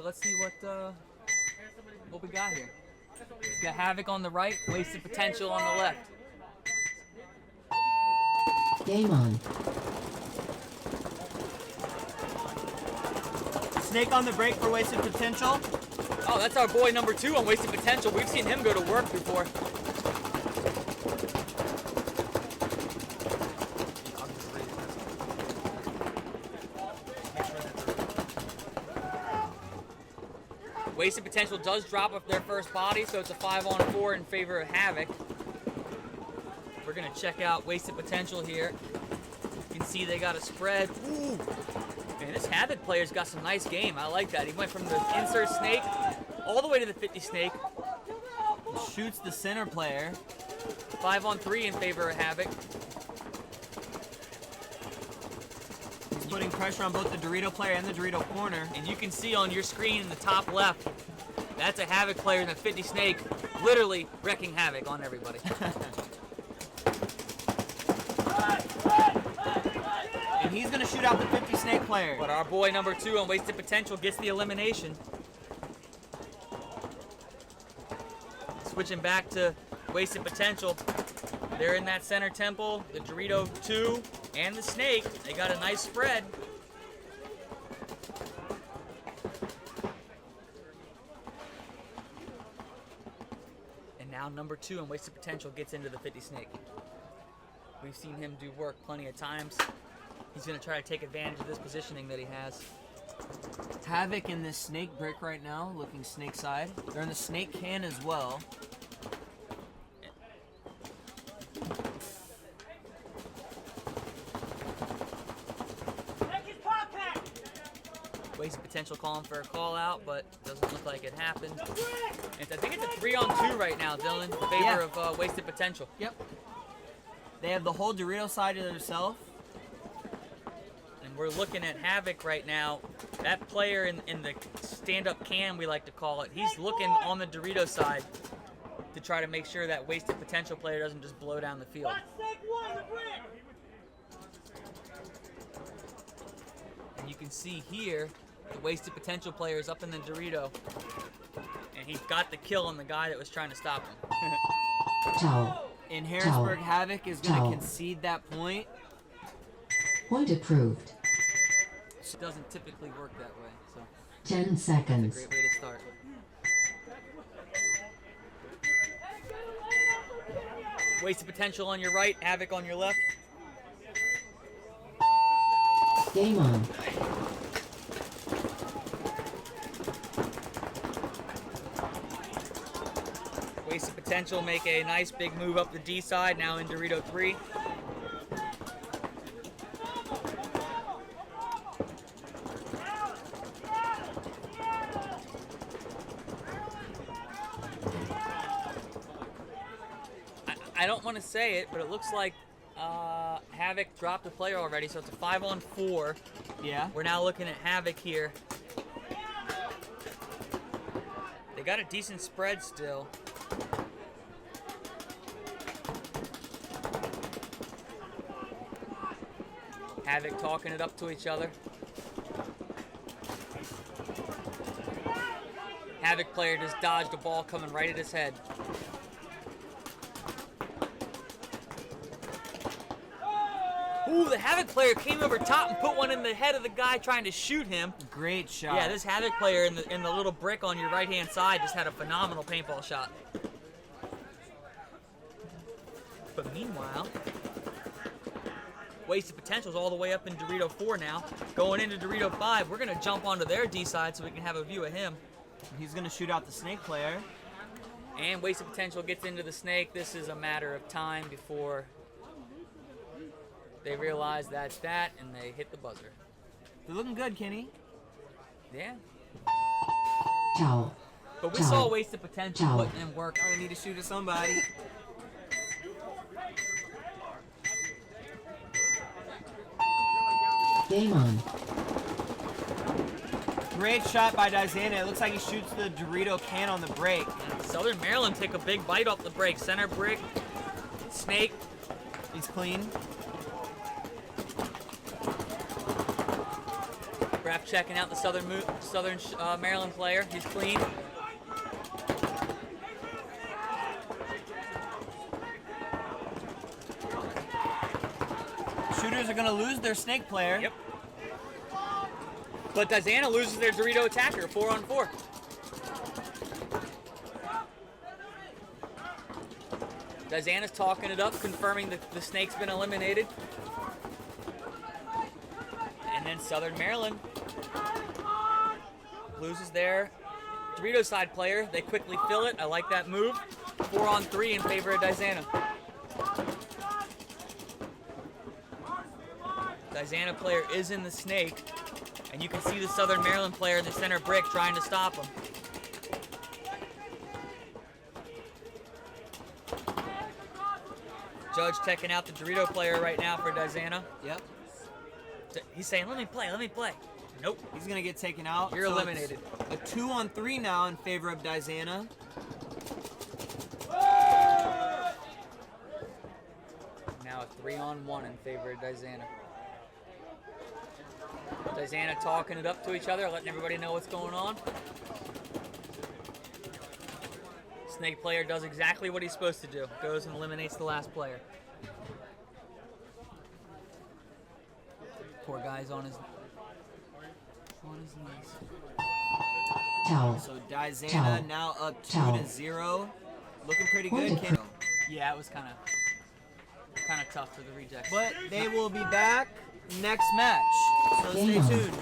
let's see what we got here. We got Havoc on the right, Wasted Potential on the left. Game on. Snake on the break for Wasted Potential. Oh, that's our boy number 2 on Wasted Potential. We've seen him go to work before. Wasted Potential does drop off their first body, so it's a 5-on-4 in favor of Havoc. We're gonna check out Wasted Potential here. You can see they got a spread. Ooh. Man, this Havoc player's got some nice game. I like that. He went from the insert snake all the way to the 50 snake. Shoots the center player. 5-on-3 in favor of Havoc. He's putting pressure on both the Dorito player and the Dorito corner. And you can see on your screen in the top left, that's a Havoc player in the 50 snake, literally wrecking havoc on everybody. And he's gonna shoot out the 50 snake player. But our boy number 2 on Wasted Potential gets the elimination. Switching back to Wasted Potential. They're in that center temple, the Dorito 2 and the snake. They got a nice spread. And now number 2 on Wasted Potential gets into the 50 snake. We've seen him do work plenty of times. He's going to try to take advantage of this positioning that he has. Havoc in this snake brick right now, looking snake side. They're in the snake can as well. Wasted Potential calling for a call out, but doesn't look like it happened. And I think it's a 3-on-2 right now, Dylan, in favor of Wasted Potential. Yep. They have the whole Dorito side to themselves. And we're looking at Havoc right now. That player in the stand-up can, we like to call it, he's looking on the Dorito side to try to make sure that Wasted Potential player doesn't just blow down the field. And you can see here, the Wasted Potential player is up in the Dorito. And he got the kill on the guy that was trying to stop him. Ciao. And Harrisburg Havoc is going to concede that point. Point approved. It doesn't typically work that way, so 10 seconds. it's a great way to start. Wasted Potential on your right, Havoc on your left. Game on. Wasted Potential make a nice big move up the D side, now in Dorito 3. I don't want to say it, but it looks like Havoc dropped a player already, so it's a 5-on-4. Yeah. We're now looking at Havoc here. They got a decent spread still. Havoc talking it up to each other. Havoc player just dodged a ball coming right at his head. Ooh, the Havoc player came over top and put one in the head of the guy trying to shoot him. Great shot. Yeah, this Havoc player in the little brick on your right-hand side just had a phenomenal paintball shot. But meanwhile, Wasted Potential's all the way up in Dorito 4 now. Going into Dorito 5, we're going to jump onto their D side so we can have a view of him. He's going to shoot out the snake player. And Wasted Potential gets into the snake. This is a matter of time before they realize that's that, and they hit the buzzer. They're looking good, Kenny. Yeah. Ciao. But we saw Wasted Potential putting in work. I need to shoot at somebody. Game on. Great shot by Dyzana. It looks like he shoots the Dorito can on the break. Southern Maryland take a big bite off the break. Center brick, snake. He's clean. checking out the Southern Maryland player. He's clean. Shooters are going to lose their snake player. Yep. But Dyzana loses their Dorito attacker, 4-on-4. Dyzana's talking it up, confirming that the snake's been eliminated. And then Southern Maryland loses their Dorito side player. They quickly fill it. I like that move. 4-on-3 in favor of Dyzana. Dyzana player is in the snake, and you can see the Southern Maryland player in the center brick trying to stop him. Judge checking out the Dorito player right now for Dyzana. Yep. He's saying, let me play, let me play. Nope. He's going to get taken out. You're eliminated. A 2-on-3 now in favor of Dyzana. Now a 3-on-1 in favor of Dyzana. Dyzana talking it up to each other, letting everybody know what's going on. Snake player does exactly what he's supposed to do. Goes and eliminates the last player. Poor guy's on his knees. Towel. So Dyzana Towel. now up 2-0. Towel. Looking pretty Point good. of Ken. Yeah, it was kind of tough for the rejects. But they will be back next match. So stay Game on. tuned.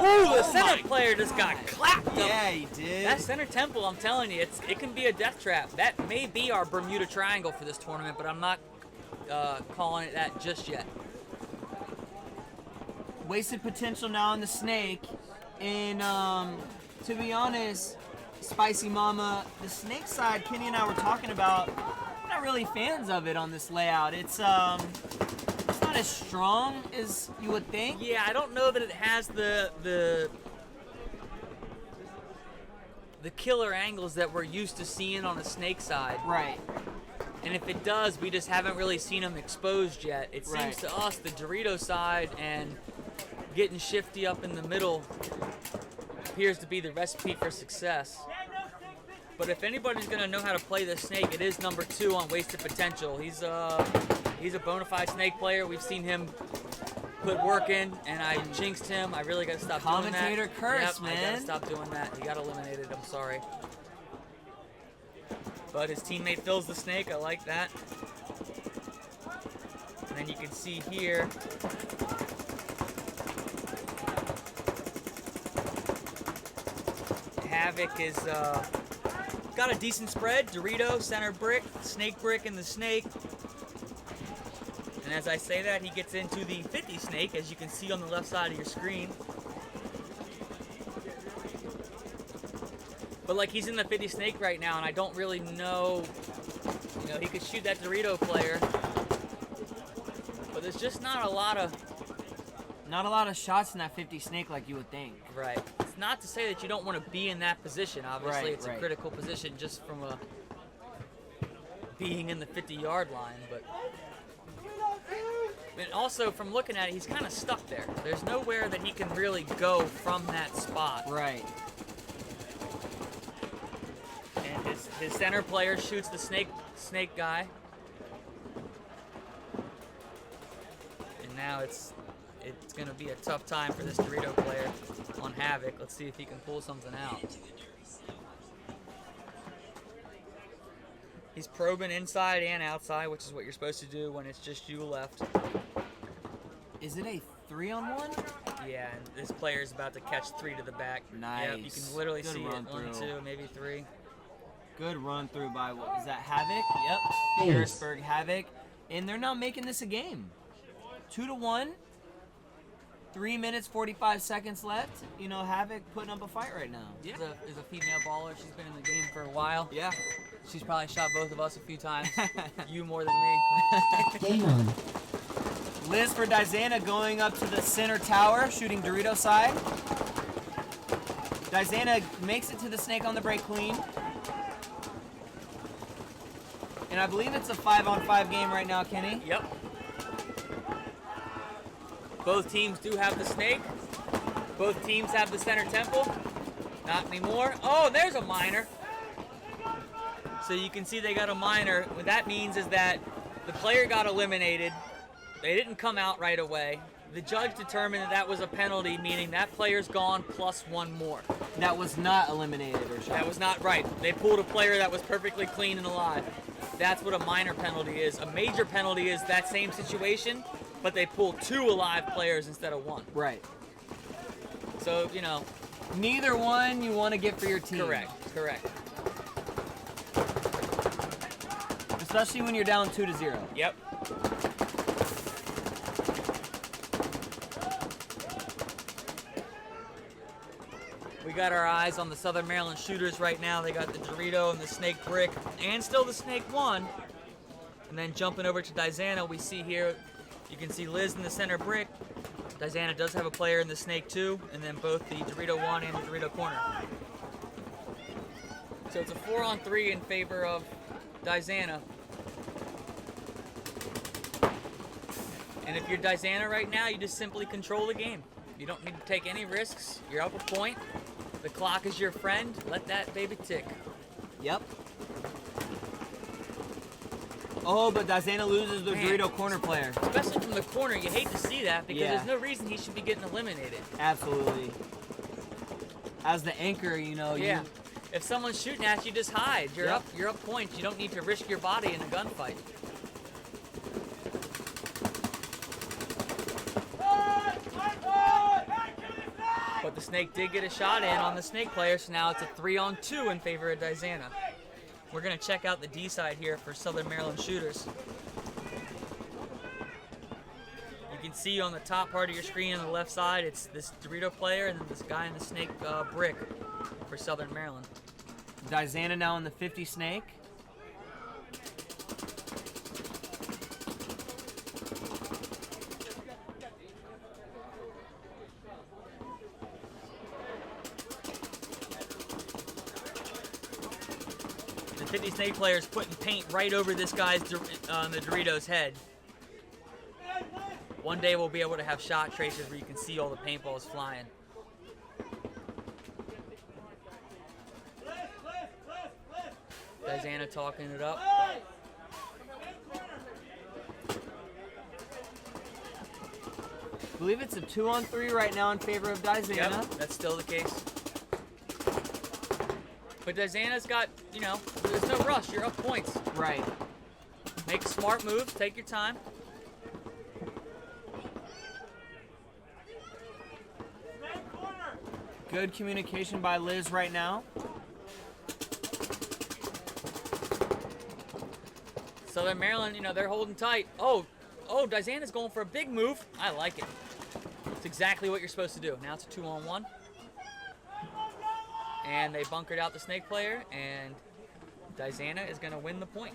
Ooh, the center player just got clapped up. Yeah, he did. That center temple, I'm telling you, it can be a death trap. That may be our Bermuda Triangle for this tournament, but I'm not calling it that just yet. Wasted potential now on the snake. And to be honest, Spicy Mama, the snake side Kenny and I were talking about, not really fans of it on this layout. It's not as strong as you would think. Yeah, I don't know that it has the killer angles that we're used to seeing on the snake side. Right. And if it does, we just haven't really seen them exposed yet. It seems Right. to us the Dorito side and getting shifty up in the middle appears to be the recipe for success. But if anybody's gonna know how to play this snake, it is number 2 on Wasted Potential. He's a bona fide snake player. We've seen him put work in, and I jinxed him. I really gotta stop doing that. Commentator curse, Yep, I man. gotta stop doing that. He got eliminated. I'm sorry. But his teammate fills the snake. I like that. And then you can see here. Havoc is got a decent spread. Dorito, center brick, snake brick, and the snake. And as I say that, he gets into the 50 snake, as you can see on the left side of your screen. But like, he's in the 50 snake right now, and I don't really know. You know, he could shoot that Dorito player, but there's just not a lot of. Not a lot of shots in that 50 snake like you would think. Right. It's not to say that you don't want to be in that position. Obviously, Right, it's right. a critical position just from being in the 50-yard line. But and also from looking at it, he's kind of stuck there. There's nowhere that he can really go from that spot. Right. And his center player shoots the snake guy. And now it's going to be a tough time for this Dorito player on Havoc. Let's see if he can pull something out. He's probing inside and outside, which is what you're supposed to do when it's just you left. Is it a 3-on-1? Yeah, and this player is about to catch 3 to the back. Nice. Yep, you can literally Good see it. run 1, through. 2, maybe 3. Good run through by, what is that, Havoc? Yep. Ace. Harrisburg Havoc. And they're not making this a game. 2-1. 3 minutes, 45 seconds left. You know, Havoc putting up a fight right now. Yeah. There's a female baller. She's been in the game for a while. Yeah. She's probably shot both of us a few times. You more than me. Game on. Liz for Dyzana going up to the center tower, shooting Dorito side. Dyzana makes it to the snake on the break clean. And I believe it's a 5-on-5 game right now, Kenny. Yep. Both teams do have the snake. Both teams have the center temple. Not anymore. Oh, there's a minor. So you can see they got a minor. What that means is that the player got eliminated. They didn't come out right away. The judge determined that was a penalty, meaning that player's gone plus one more. That was not eliminated or shot. That was not right. They pulled a player that was perfectly clean and alive. That's what a minor penalty is. A major penalty is that same situation, but they pull 2 alive players instead of 1. Right. So, you know. Neither one you want to get for your team. Correct. Especially when you're down 2-0. Yep. We got our eyes on the Southern Maryland shooters right now. They got the Dorito and the Snake Brick, and still the Snake 1. And then jumping over to Dyzana, we see here, you can see Liz in the center brick. Dyzana does have a player in the Snake 2, and then both the Dorito 1 and the Dorito corner. So it's a 4-on-3 in favor of Dyzana. And if you're Dyzana right now, you just simply control the game. You don't need to take any risks. You're up a point. The clock is your friend. Let that baby tick. Yep. Oh, but Dyzana loses the Dorito corner player. Especially from the corner, you hate to see that because there's no reason he should be getting eliminated. Absolutely. As the anchor, you know. Yeah. If someone's shooting at you, just hide. You're up. You're up points. You don't need to risk your body in a gunfight. But the Snake did get a shot in on the Snake player, so now it's a 3-on-2 in favor of Dyzana. We're going to check out the D side here for Southern Maryland shooters. You can see on the top part of your screen on the left side, it's this Dorito player and then this guy in the Snake brick for Southern Maryland. Dyzana now in the 50 Snake. The 50 Snake player is putting paint right over this guy's the Dorito's head. One day we'll be able to have shot traces where you can see all the paintballs flying. Dyzana talking it up. I believe it's a 2-on-3 right now in favor of Dyzana. Yep, that's still the case. But Dyzana's got, you know, there's no rush. You're up points. Right. Make smart moves. Take your time. Good communication by Liz right now. Southern Maryland, you know, they're holding tight. Oh, Dyzana's going for a big move. I like it. It's exactly what you're supposed to do. Now it's a 2-on-1. And they bunkered out the Snake player, and Dyzana is going to win the point.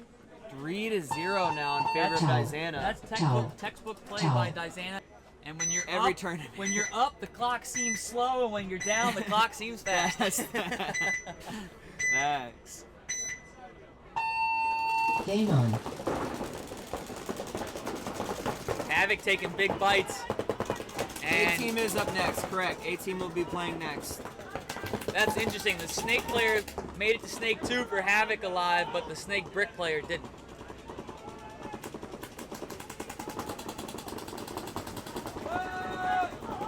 3-0 now in favor of Dyzana. That's textbook play by Dyzana. And when you're when you're up, the clock seems slow, and when you're down, the clock seems fast. Thanks. Game on. Havoc taking big bites. And A-Team is up next, correct. A-Team will be playing next. That's interesting. The Snake player made it to Snake 2 for Havoc alive, but the Snake Brick player didn't.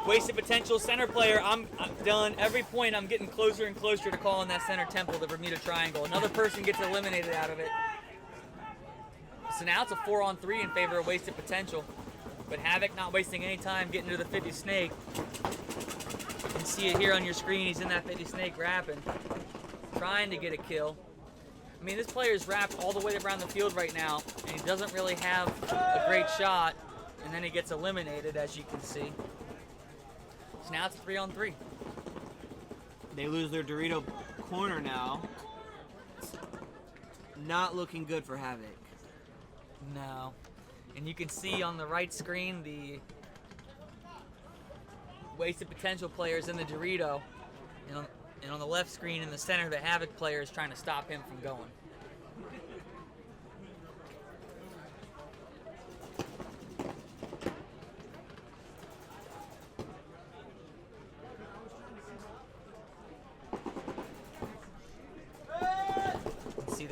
Wasted potential center player. I'm done. Every point I'm getting closer and closer to calling that center temple, the Bermuda Triangle. Another person gets eliminated out of it. So now it's a 4-on-3 in favor of wasted potential. But Havoc not wasting any time getting to the 50 Snake. You can see it here on your screen. He's in that 50 Snake wrapping, trying to get a kill. I mean, this player's wrapped all the way around the field right now, and he doesn't really have a great shot, and then he gets eliminated, as you can see. So now it's a 3-on-3. They lose their Dorito corner now. Not looking good for Havoc. No. And you can see on the right screen the wasted potential players in the Dorito. And on the left screen in the center, the Havoc player is trying to stop him from going.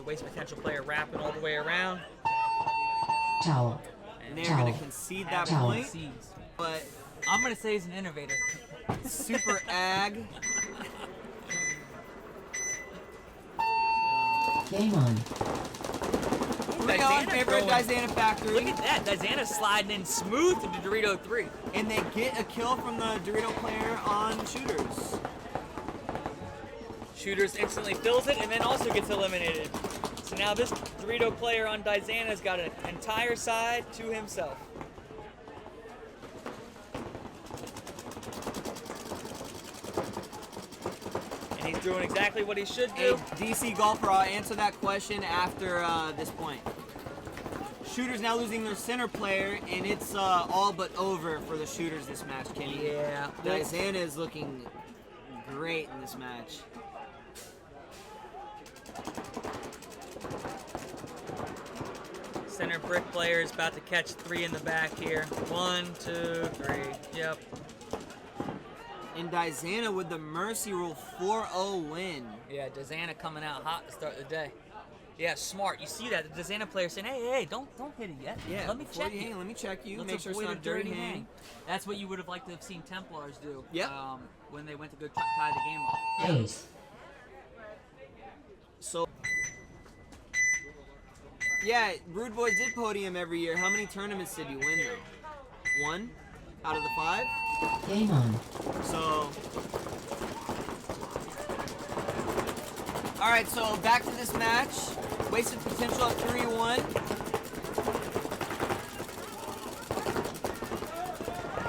Waste Potential player wrapping all the way around. Towel. And they're Towel. going to concede that Towel. point. Sees. But I'm going to say he's an innovator. super ag. Game on. Moving on, Dyzana favorite throwing- Dyzana Factory. Look at that. Dyzana sliding in smooth to the Dorito 3. And they get a kill from the Dorito player on shooters. Shooters instantly fills it and then also gets eliminated. So now this Dorito player on Dyzana's got an entire side to himself. And he's doing exactly what he should A do. DC golfer, I'll answer that question after this point. Shooters now losing their center player, and it's all but over for the shooters this match, Kenny. Yeah. Dyzana is looking great in this match. Center brick player is about to catch 3 in the back here. 1, 2, 3. Yep. And Dyzana with the mercy rule 4-0 win. Yeah, Dyzana coming out hot to start the day. Yeah, smart. You see that the Dyzana player saying, "Hey, don't hit it yet. Yeah, let me before check you you. hang, let me check you. Let's Make sure it's avoid not a dirty hang. That's what you would have liked to have seen Templars do. Yep. When they went to go tie the game up. Ace. So, yeah, Rude Boys did podium every year. How many tournaments did you win, though? 1 out of the 5? Game on. So, all right, so back to this match. Wasted Potential at 3-1.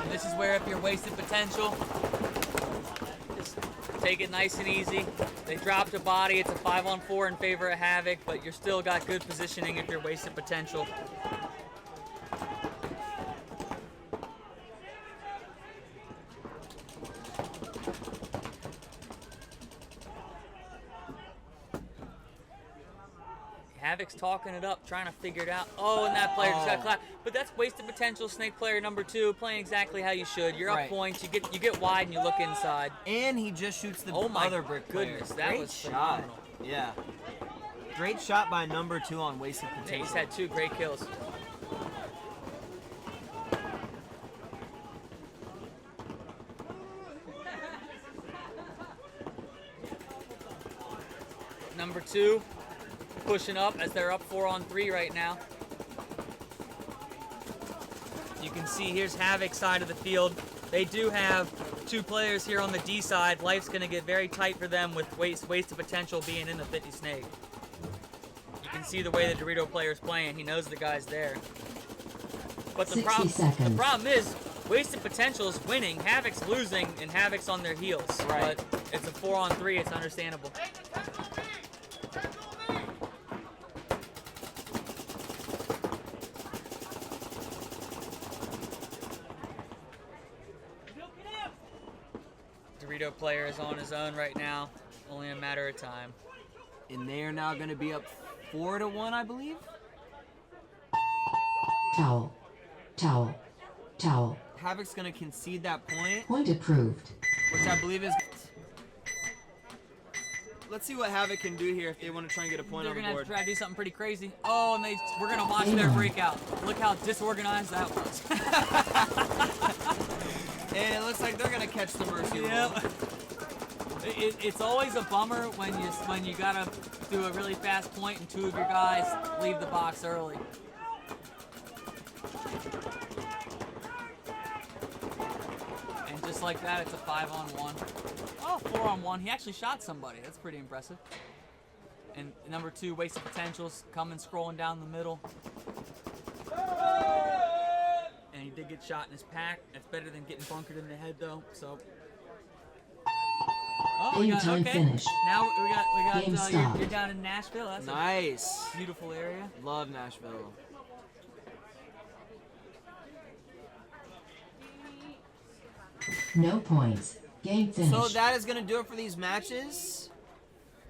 And this is where if you're Wasted Potential, just take it nice and easy. They dropped a body. It's a 5-on-4 in favor of Havoc, but you're still got good positioning if you're Wasted Potential. Havoc's talking it up, trying to figure it out. Oh, and that player just got clapped. But that's Wasted Potential, Snake player number 2, playing exactly how you should. You're up Right. points, you get wide and you look inside. And he just shoots the Oh my other brick player. goodness, that Great was shot. phenomenal. Yeah. Great shot by number 2 on Wasted Yeah, Potential. he's had 2 great kills. Number 2 pushing up as they're up 4-on-3 right now. You can see here's Havoc's side of the field. They do have 2 players here on the D side. Life's going to get very tight for them with Wasted Potential being in the 50 Snake. You can see the way the Dorito player is playing. He knows the guy's there. But the 60 seconds. problem is Wasted Potential's winning, Havoc's losing, and Havoc's on their heels. Right. But it's a 4-on-3. It's understandable. Dorito player is on his own right now. Only a matter of time. And they are now going to be up 4-1, I believe. Towel. Towel. Towel. Havoc's going to concede that point, Point approved. which I believe is... Let's see what Havoc can do here if they want to try and get a point They're on the gonna have to board. try to do something pretty crazy. Oh, and we're gonna watch their breakout. Look how disorganized that was. And it looks like they're going to catch the mercy rule. Yep. It's always a bummer when you gotta do a really fast point and 2 of your guys leave the box early. And just like that, it's a 5-on-1. Oh, 4-on-1. He actually shot somebody. That's pretty impressive. And number 2, Wasted Potentials, coming scrolling down the middle. And he did get shot in his pack. That's better than getting bunkered in the head, though. So. Oh, Game time finished. Now we got Game you're stopped. down in Nashville. That's Nice. a beautiful area. Love Nashville. No points. Game finished. So that is going to do it for these matches.